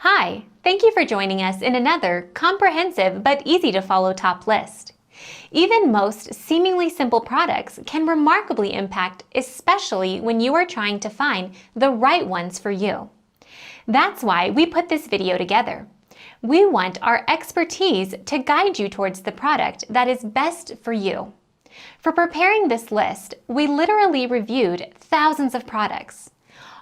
Hi, thank you for joining us in another comprehensive but easy to follow top list. Even most seemingly simple products can remarkably impact, especially when you are trying to find the right ones for you. That's why we put this video together. We want our expertise to guide you towards the product that is best for you. For preparing this list, we literally reviewed thousands of products.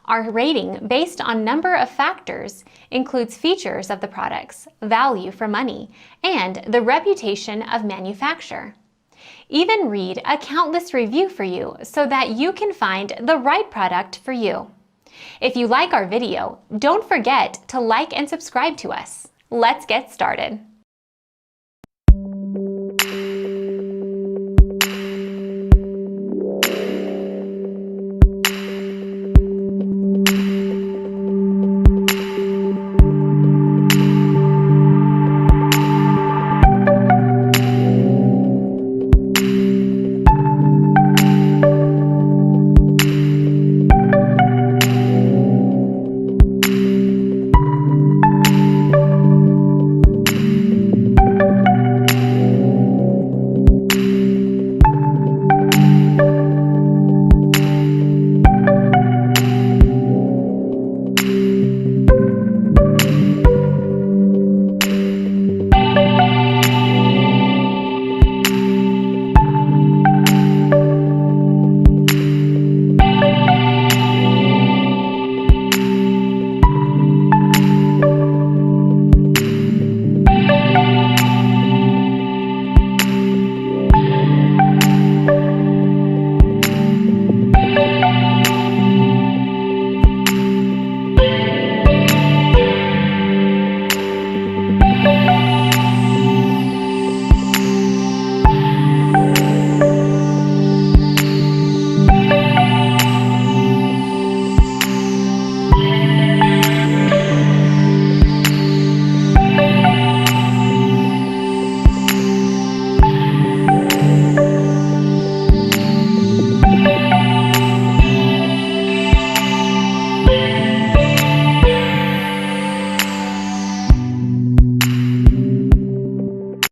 Our rating, based on number of factors, includes features of the products, value for money, and the reputation of manufacturer. Even read a countless review for you so that you can find the right product for you. If you like our video, don't forget to like and subscribe to us. Let's get started.